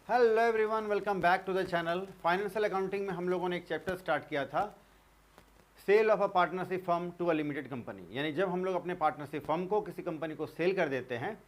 Hello everyone, welcome back to the channel. Financial accounting में हम लोगों ने एक चैप्टर स्टार्ट किया था, sale of a partnership firm to a limited company. यानी जब हम लोग अपने पार्टनरशिप फर्म को किसी कंपनी को सेल कर देते हैं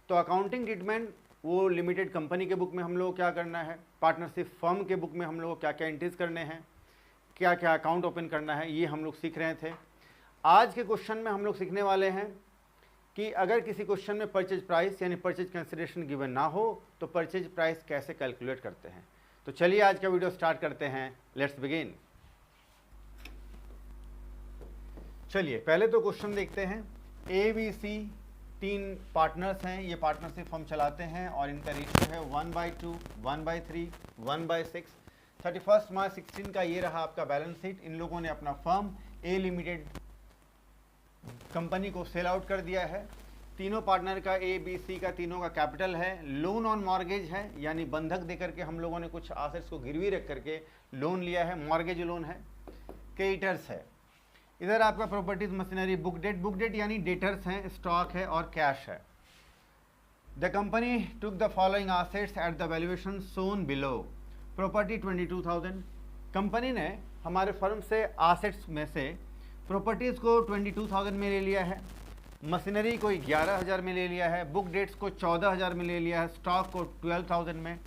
तो अकाउंटिंग ट्रीटमेंट वो लिमिटेड कंपनी के बुक में हम लोग को क्या करना है, पार्टनरशिप फर्म के बुक में हम लोग को क्या क्या एंट्रीज करने हैं, क्या क्या अकाउंट ओपन करना है, ये हम लोग सीख रहे थे। आज के क्वेश्चन में हम लोग सीखने वाले हैं कि अगर किसी क्वेश्चन में परचेज प्राइस यानी परचेज कंसिडरेशन गिवन ना हो तो परचेज प्राइस कैसे कैलकुलेट करते हैं। तो चलिए आज का वीडियो स्टार्ट करते हैं। Let's begin. चलिए पहले तो क्वेश्चन देखते हैं। ए बी सी तीन पार्टनर्स हैं, ये पार्टनरशिप फर्म चलाते हैं और इनका रेशियो है 1/2, 1/3, 1/6। 31 मार्च 16 का ये रहा आपका बैलेंस शीट। इन लोगों ने अपना फर्म ए लिमिटेड कंपनी को सेल आउट कर दिया है। तीनों पार्टनर का ए बी सी का तीनों का कैपिटल है, लोन ऑन मॉर्गेज है, यानी बंधक देकर के हम लोगों ने कुछ एसेट्स को गिरवी रख करके लोन लिया है, मॉर्गेज लोन है। क्रेडिटर्स है, इधर आपका प्रॉपर्टीज मशीनरी बुक डेट यानी डेटर्स हैं, स्टॉक है और कैश है। The company took the following assets at the valuation Son below. Property 22,000। Company ने हमारे फर्म से एसेट्स में से प्रॉपर्टीज़ को 22,000 में ले लिया है, मशीनरी को 11,000 में ले लिया है, बुक डेट्स को 14,000 में ले लिया है, स्टॉक को 12,000 में,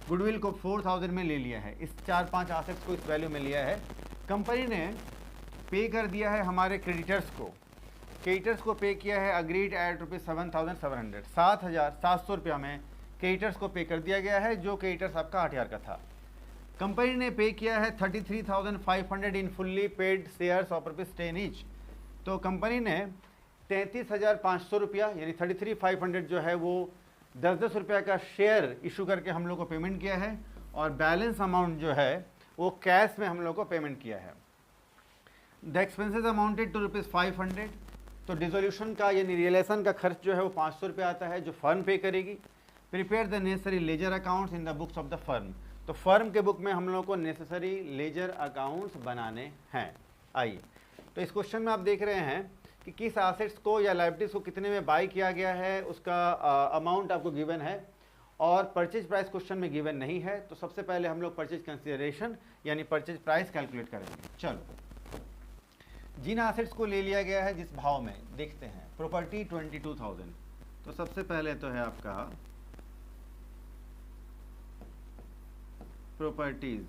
गुडविल को 4,000 में ले लिया है। इस 4-5 एसेट्स को इस वैल्यू में लिया है। कंपनी ने पे कर दिया है हमारे क्रेडिटर्स को पे किया है अग्रीड एट ₹7,700, 7,700 रुपया में क्रेडिटर्स को पे कर दिया गया है, जो क्रेडिटर्स आपका 8,000 का था। कंपनी ने पे किया है 33,500 इन fully paid shares of ₹10 each. तो कंपनी ने 33,500 रुपया यानी 33,500 जो है वो 10-10 रुपया का शेयर इशू करके हम लोग को पेमेंट किया है और बैलेंस अमाउंट जो है वो कैश में हम लोग को पेमेंट किया है। The expenses amounted to ₹500। तो डिसोल्यूशन का यानी रियलाइजेशन का खर्च जो है वो 500 रुपया आता है, जो फर्म पे करेगी। Prepare the necessary ledger accounts in the books of the firm. तो फर्म के बुक में हम लोग को नेसेसरी लेजर अकाउंट्स बनाने हैं। आइए, तो इस क्वेश्चन में आप देख रहे हैं कि किस एसेट्स को या लायबिलिटीज को कितने में बाय किया गया है, उसका अमाउंट आपको गिवन है और परचेज प्राइस क्वेश्चन में गिवन नहीं है। तो सबसे पहले हम लोग परचेज कंसिडरेशन यानी परचेज प्राइस कैलकुलेट करेंगे। चलो, जिन एसेट्स को ले लिया गया है जिस भाव में देखते हैं। प्रॉपर्टी 22,000, तो सबसे पहले तो है आपका प्रॉपर्टीज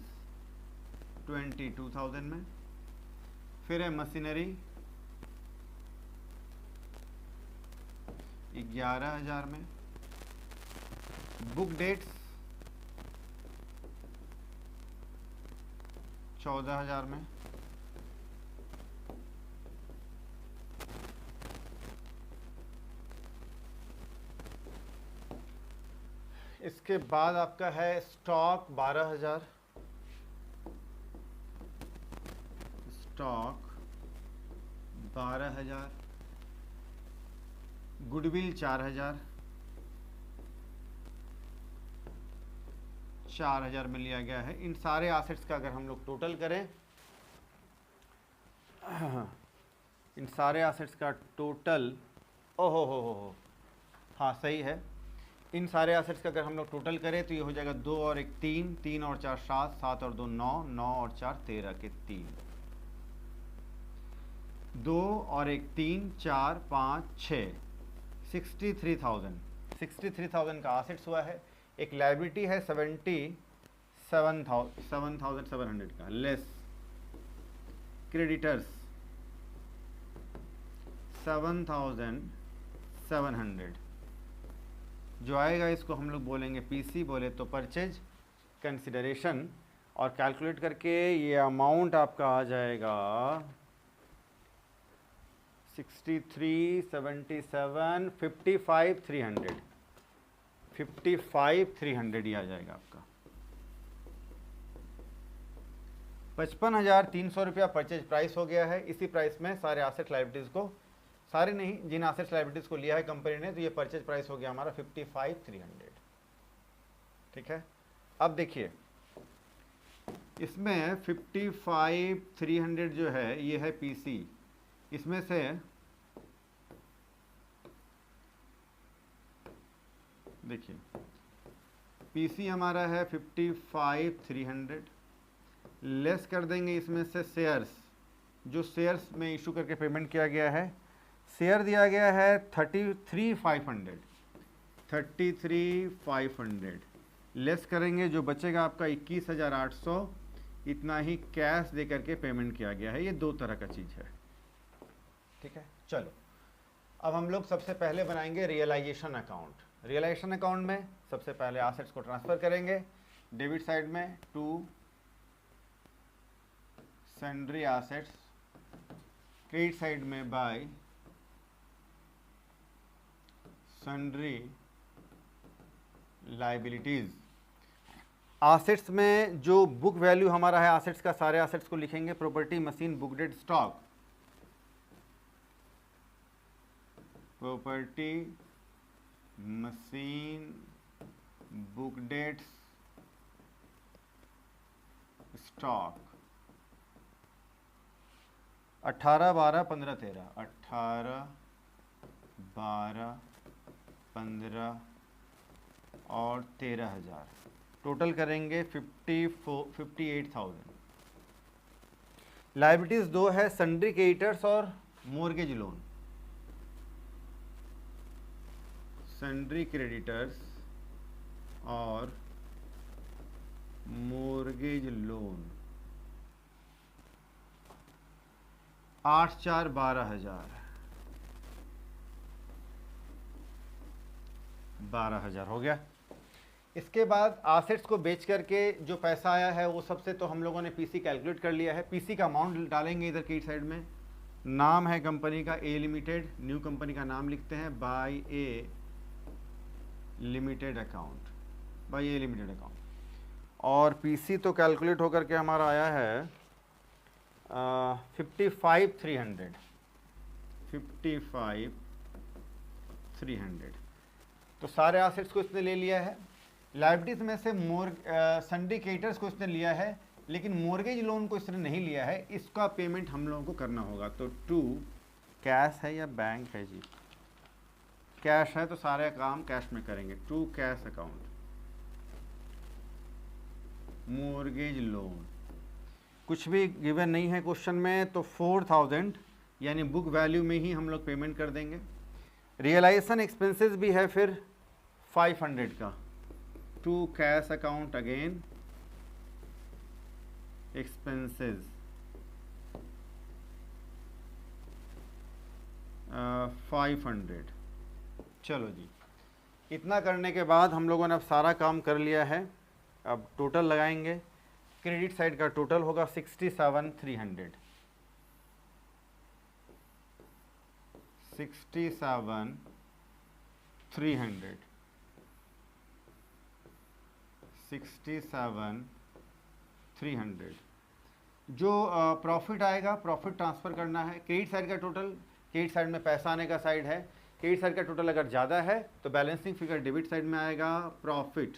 22,000 में, फिर है मशीनरी 11,000 में, बुक डेट्स 14,000 में, इसके बाद आपका है स्टॉक 12,000, गुडविल 4,000 में लिया गया है। इन सारे एसेट्स का अगर हम लोग टोटल करें, इन सारे एसेट्स का टोटल, ओहो हो, हाँ सही है। इन सारे एसेट्स का अगर हम लोग टोटल करें तो ये हो जाएगा 2 और 1 3, 3 और 4 7, 7 और 2 9, 9 और 4 13 के 3, 2 और 1 3 4 5 6, 63,000 का एसेट्स हुआ है। एक लायबिलिटी है 77,700 का, लेस क्रेडिटर्स 7,700 जो आएगा, इसको हम लोग बोलेंगे पीसी, बोले तो परचेज कंसिडरेशन। और कैलकुलेट करके ये अमाउंट आपका आ जाएगा 63,77, 55,300 ही आ जाएगा आपका। 55,300 रुपया परचेज प्राइस हो गया है। इसी प्राइस में सारे एसेट लायबिलिटीज़ को, सारे नहीं, जिन एसेट्स लायबिलिटीज़ को लिया है कंपनी ने, तो ये परचेज प्राइस हो गया हमारा 55,300। ठीक है, अब देखिए इसमें 55,300 जो है ये है पीसी, इसमें से देखिए पीसी हमारा है 55,300, लेस कर देंगे इसमें से शेयर्स, जो शेयर्स में इशू करके पेमेंट किया गया है। शेयर दिया गया है 33,500, लेस करेंगे, जो बचेगा आपका 21,800, इतना ही कैश दे करके पेमेंट किया गया है। ये दो तरह का चीज़ है, ठीक है। चलो अब हम लोग सबसे पहले बनाएंगे रियलाइजेशन अकाउंट। रियलाइजेशन अकाउंट में सबसे पहले एसेट्स को ट्रांसफ़र करेंगे डेबिट साइड में to sundry assets, credit side में बाय सन्ड्री लाइबिलिटीज़। एसेट्स में जो बुक वैल्यू हमारा है एसेट्स का, सारे एसेट्स को लिखेंगे property, machine, book debt, stock. Property, machine, book debts, stock. 18, 12, 15, 13, 18, 12, 15 और 13,000, टोटल करेंगे 58,000। लाइबिलिटीज दो है, सन्ड्री क्रेडिटर्स और मोर्गेज लोन। सन्ड्री क्रेडिटर्स और मोर्गेज लोन। 8, 4, 12,000, 12,000 हो गया। इसके बाद एसेट्स को बेच करके जो पैसा आया है वो सबसे तो हम लोगों ने पीसी कैलकुलेट कर लिया है। पीसी का अमाउंट डालेंगे इधर क्रेडिट साइड में। नाम है कंपनी का ए लिमिटेड, न्यू कंपनी का नाम लिखते हैं बाय ए लिमिटेड अकाउंट, बाय ए लिमिटेड अकाउंट। और पीसी तो कैलकुलेट होकर के हमारा आया है 55,300, 55,300। तो सारे एसेट्स को इसने ले लिया है। लाइबिलिटीज में से सन्ड्री क्रेडिटर्स को इसने लिया है, लेकिन मोर्गेज लोन को इसने नहीं लिया है। इसका पेमेंट हम लोगों को करना होगा। तो टू कैश है या बैंक है जी? कैश है तो सारे काम कैश में करेंगे। To cash account, mortgage loan. कुछ भी गिवन नहीं है क्वेश्चन में, तो 4,000 यानी बुक वैल्यू में ही हम लोग पेमेंट कर देंगे। रियलाइजेशन एक्सपेंसेस भी है फिर 500 का। To cash account again expenses 500। चलो जी, इतना करने के बाद हम लोगों ने अब सारा काम कर लिया है। अब टोटल लगाएंगे। क्रेडिट साइड का टोटल होगा 67,300, 67,300, 67,300। जो प्रॉफिट आएगा, प्रॉफिट ट्रांसफ़र करना है। क्रेडिट साइड का टोटल, क्रेडिट साइड में पैसा आने का साइड है। क्रेडिट साइड का टोटल अगर ज़्यादा है तो बैलेंसिंग फिगर डेबिट साइड में आएगा। Profit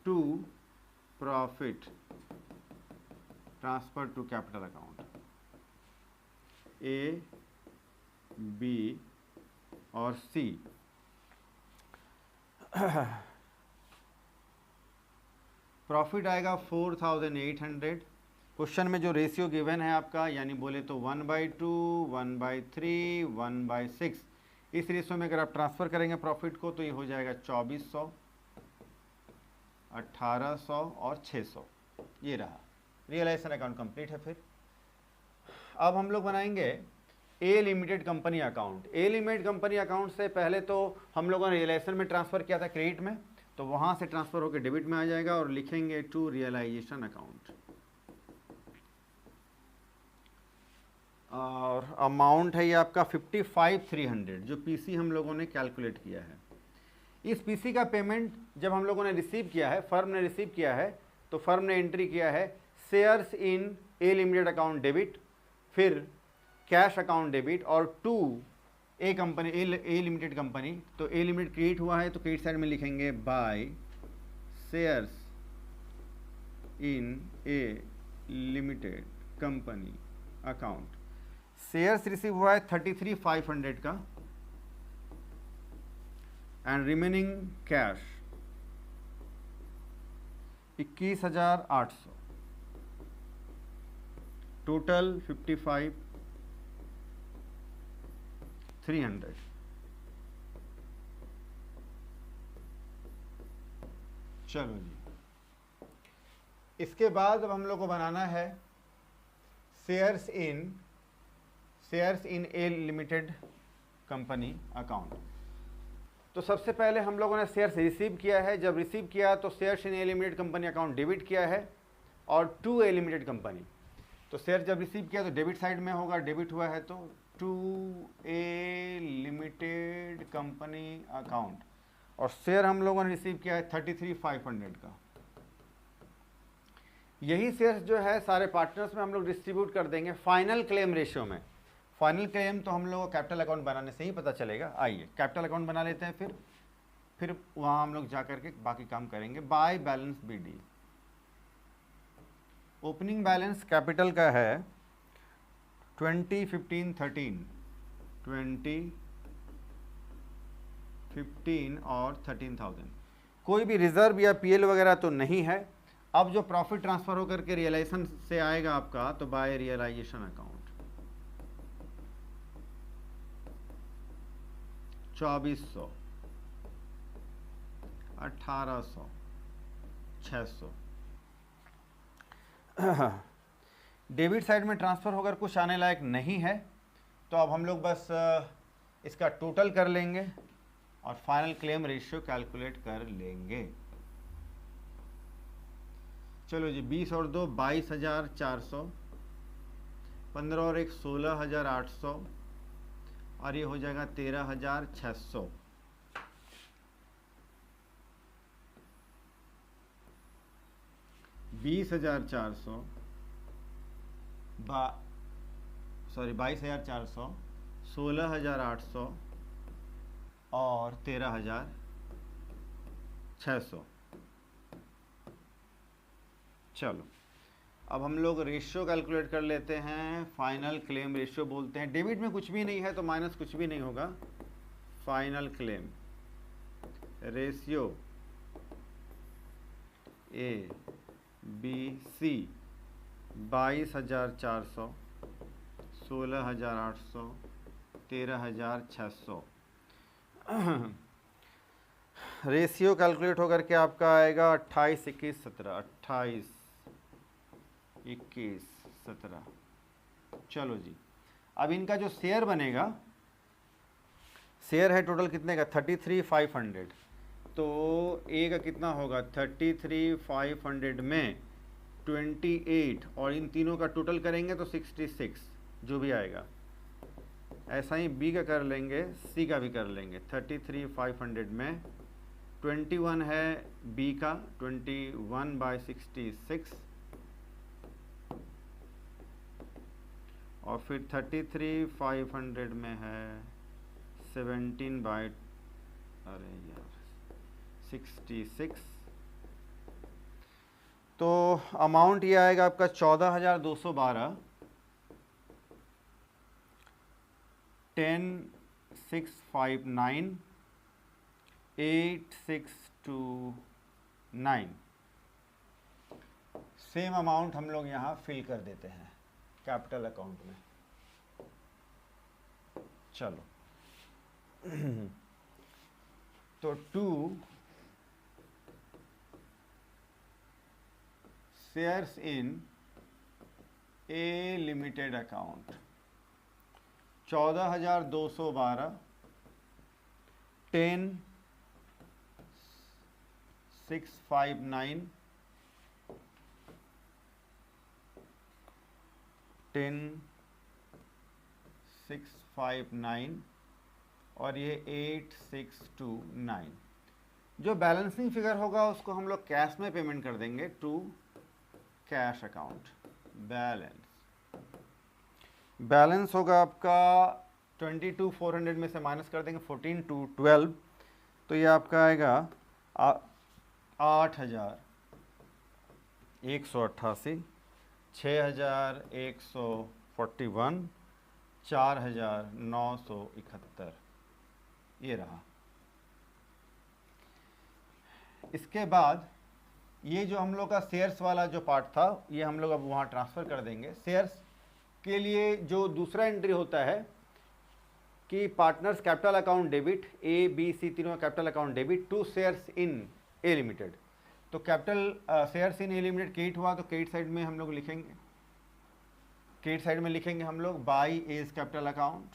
to profit transfer to capital account, A, B और सी। प्रॉफिट आएगा 4,800। क्वेश्चन में जो रेशियो गिवन है आपका, यानी बोले तो 1/2, 1/3, 1/6, इस रेशियो में अगर आप ट्रांसफ़र करेंगे प्रॉफिट को तो ये हो जाएगा 2,400, 1,800 और 600। ये रहा रियलाइजेशन अकाउंट कंप्लीट है। फिर अब हम लोग बनाएंगे ए लिमिटेड कंपनी अकाउंट। ए लिमिटेड कंपनी अकाउंट से पहले तो हम लोगों ने रियलाइजेशन में ट्रांसफ़र किया था क्रेडिट में, तो वहाँ से ट्रांसफ़र होकर डेबिट में आ जाएगा और लिखेंगे टू रियलाइजेशन अकाउंट। और अमाउंट है ये आपका 55,300, जो पीसी हम लोगों ने कैलकुलेट किया है। इस पीसी का पेमेंट जब हम लोगों ने रिसीव किया है, फर्म ने रिसीव किया है, तो फर्म ने एंट्री किया है shares in A limited account debit, फिर कैश अकाउंट डेबिट, और to A company, A limited company. तो ए लिमिटेड क्रिएट हुआ है तो क्रेडिट साइड में लिखेंगे by shares in A limited company account. Shares receive हुआ है 33,500 का, एंड रिमेनिंग कैश 21,800, टोटल 55,300। चलो जी, इसके बाद अब हम लोग को बनाना है shares in A limited company account. तो सबसे पहले हम लोगों ने शेयर्स रिसीव किया है। जब रिसीव किया तो shares in A limited company account debit किया है और टू ए लिमिटेड कंपनी। तो शेयर जब रिसीव किया तो डेबिट साइड में होगा, डेबिट हुआ है तो to A limited company account. और शेयर हम लोगों ने रिसीव किया है 33,500 का। यही शेयर्स जो है सारे पार्टनर्स में हम लोग डिस्ट्रीब्यूट कर देंगे फाइनल क्लेम रेशियो में। फाइनल क्लेम तो हम लोग को कैपिटल अकाउंट बनाने से ही पता चलेगा। आइए कैपिटल अकाउंट बना लेते हैं, फिर वहाँ हम लोग जा करके बाकी काम करेंगे। By balance BD, opening balance capital का है 20, 15, 13, 20, 15 और 13,000। कोई भी रिजर्व या PL वगैरह तो नहीं है। अब जो प्रॉफिट ट्रांसफर होकर के रियलाइजेशन से आएगा आपका, तो by realisation account 2400, 1800, 600। Debit side में ट्रांसफर होकर कुछ आने लायक नहीं है, तो अब हम लोग बस इसका टोटल कर लेंगे और फाइनल क्लेम रेशियो कैलकुलेट कर लेंगे। चलो जी, 20 और 2 22,400, 15 और 1 16,800 और ये हो जाएगा 13,600। सॉरी 22,400, 16,800 और 13,600। चलो अब हम लोग रेशियो कैलकुलेट कर लेते हैं। फाइनल क्लेम रेशियो बोलते हैं। डेबिट में कुछ भी नहीं है तो माइनस कुछ भी नहीं होगा। Final claim ratio ABC 22,400, 16,800, 13,600। Ratio calculate होकर के आपका आएगा 28, 21, 17, 28, 21, 17। चलो जी, अब इनका जो शेयर बनेगा, शेयर है टोटल कितने का 33,500। तो ए का कितना होगा 33,500 में 28 और इन तीनों का टोटल करेंगे तो 66 जो भी आएगा। ऐसा ही बी का कर लेंगे, सी का भी कर लेंगे। 33,500 में 21 है बी का, 21/66 और फिर 33,500 में है 66। तो अमाउंट ये आएगा आपका 14,212, 10,659, 8,629। सेम अमाउंट हम लोग यहाँ फिल कर देते हैं कैपिटल अकाउंट में। चलो तो 2 shares in A limited account 14,212, 10,659, 10,659 और ये 8,629। जो बैलेंसिंग फिगर होगा उसको हम लोग कैश में पेमेंट कर देंगे टू कैश अकाउंट। बैलेंस होगा आपका 22,400 में से माइनस कर देंगे 14,212, तो ये आपका आएगा 8,188, 6,141, 4,971। ये रहा। इसके बाद ये जो हम लोग का शेयर्स वाला जो पार्ट था ये हम लोग अब वहाँ ट्रांसफ़र कर देंगे। शेयर्स के लिए जो दूसरा एंट्री होता है कि partners capital account debit, A B C तीनों capital account debit to shares in A limited. तो capital shares in A limited credit हुआ तो क्रेडिट साइड में हम लोग लिखेंगे, क्रेडिट साइड में लिखेंगे हम लोग by A's capital account,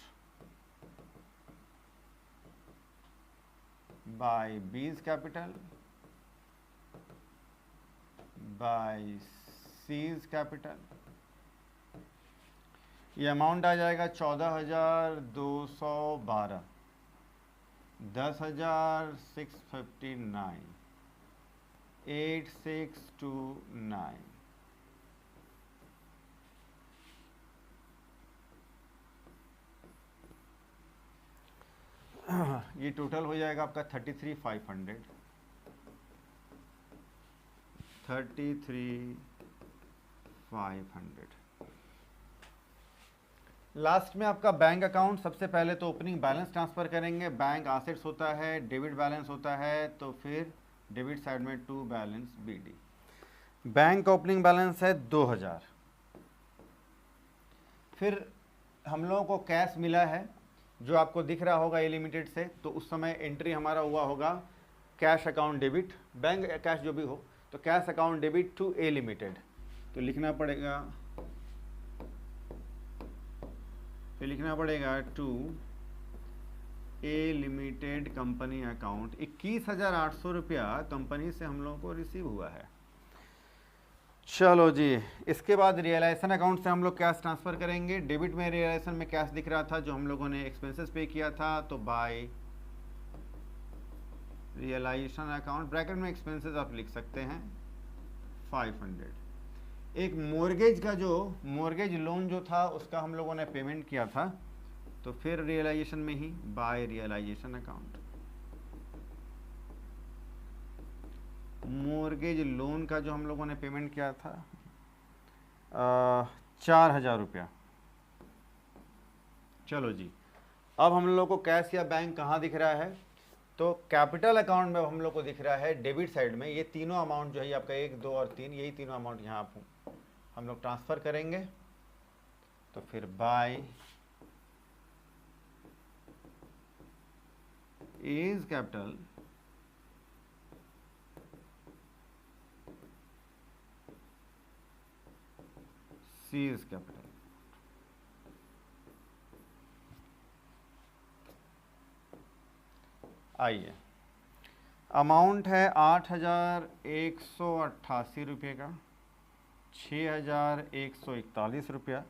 by B's capital, by C's capital. ये अमाउंट आ जाएगा 14,212, 10,659, 8629। ये टोटल हो जाएगा आपका 33,500, 33,500। लास्ट में आपका बैंक अकाउंट, सबसे पहले तो ओपनिंग बैलेंस ट्रांसफ़र करेंगे। बैंक एसेट्स होता है, डेबिट बैलेंस होता है, तो फिर डेबिट साइड में टू बैलेंस BD। बैंक का ओपनिंग बैलेंस है 2,000। फिर हम लोगों को कैश मिला है जो आपको दिख रहा होगा ए लिमिटेड से, तो उस समय एंट्री हमारा हुआ होगा cash account debit, bank cash जो भी हो, तो cash account debit to A limited. तो लिखना पड़ेगा, फिर लिखना पड़ेगा to A limited company account. 21,800 रुपया कंपनी से हम लोगों को रिसीव हुआ है। चलो जी, इसके बाद रियलाइजेशन अकाउंट से हम लोग कैश ट्रांसफ़र करेंगे। डेबिट में रियलाइजेशन में कैश दिख रहा था जो हम लोगों ने एक्सपेंसेस पे किया था, तो बाय रियलाइजेशन अकाउंट, ब्रैकेट में एक्सपेंसेस आप लिख सकते हैं 500। एक मॉर्गेज का जो मॉर्गेज लोन जो था उसका हम लोगों ने पेमेंट किया था, तो फिर रियलाइजेशन में ही by realisation account. Mortgage loan का जो हम लोगों ने पेमेंट किया था 4,000 रुपया। चलो जी, अब हम लोग को कैश या बैंक कहाँ दिख रहा है, तो कैपिटल अकाउंट में हम लोग को दिख रहा है डेबिट साइड में। ये तीनों अमाउंट जो है आपका 1, 2 और 3, यही तीनों अमाउंट यहाँ आप हम लोग ट्रांसफ़र करेंगे। तो फिर by A's capital, C's capital. आइए, अमाउंट है 8,188 रुपये का, 6,141 रुपया,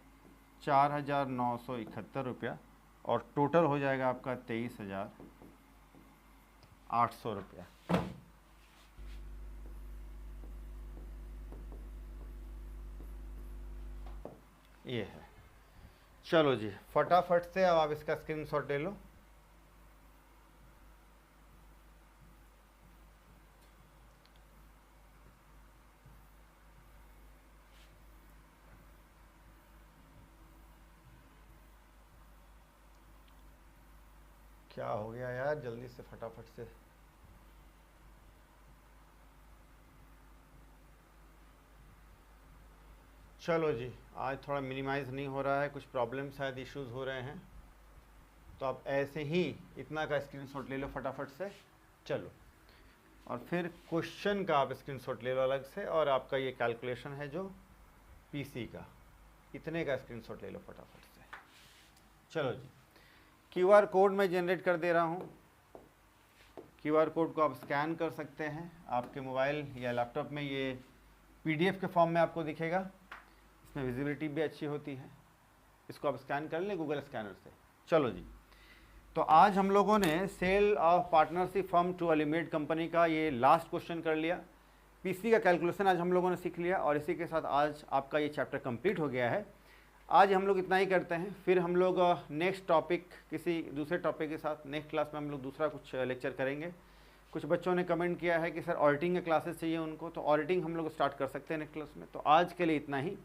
4,971 रुपया, और टोटल हो जाएगा आपका 23,800 रुपया। ये है। चलो जी, फटाफट से अब आप इसका स्क्रीनशॉट ले लो। क्या हो गया यार, जल्दी से फटाफट से। चलो जी, आज थोड़ा मिनिमाइज़ नहीं हो रहा है, कुछ प्रॉब्लम शायद इश्यूज़ हो रहे हैं, तो आप ऐसे ही इतना का स्क्रीनशॉट ले लो फटाफट से। चलो, और फिर क्वेश्चन का आप स्क्रीनशॉट ले लो अलग से, और आपका ये कैलकुलेशन है जो पीसी का, इतने का स्क्रीनशॉट ले लो फटाफट से। चलो जी, क्यूआर कोड मैं जनरेट कर दे रहा हूँ। क्यूआर कोड को आप स्कैन कर सकते हैं, आपके मोबाइल या लैपटॉप में ये पीडीएफ के फॉर्म में आपको दिखेगा, इसमें विजिबिलिटी भी अच्छी होती है। इसको आप स्कैन कर लें गूगल स्कैनर से। चलो जी, तो आज हम लोगों ने sale of partnership firm to a limited company का ये लास्ट क्वेश्चन कर लिया। पीसी का कैलकुलेशन आज हम लोगों ने सीख लिया, और इसी के साथ आज आपका ये चैप्टर कंप्लीट हो गया है। आज हम लोग इतना ही करते हैं, फिर हम लोग नेक्स्ट टॉपिक किसी दूसरे टॉपिक के साथ नेक्स्ट क्लास में हम लोग दूसरा कुछ लेक्चर करेंगे। कुछ बच्चों ने कमेंट किया है कि सर ऑडिटिंग के क्लासेस चाहिए उनको, तो ऑडिटिंग हम लोग स्टार्ट कर सकते हैं नेक्स्ट क्लास में। तो आज के लिए इतना ही।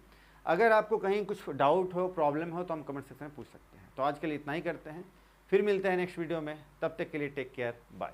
अगर आपको कहीं कुछ डाउट हो, प्रॉब्लम हो, तो हम कमेंट सेक्शन में पूछ सकते हैं। तो आज के लिए इतना ही करते हैं, फिर मिलते हैं नेक्स्ट वीडियो में। तब तक के लिए टेक केयर, बाय।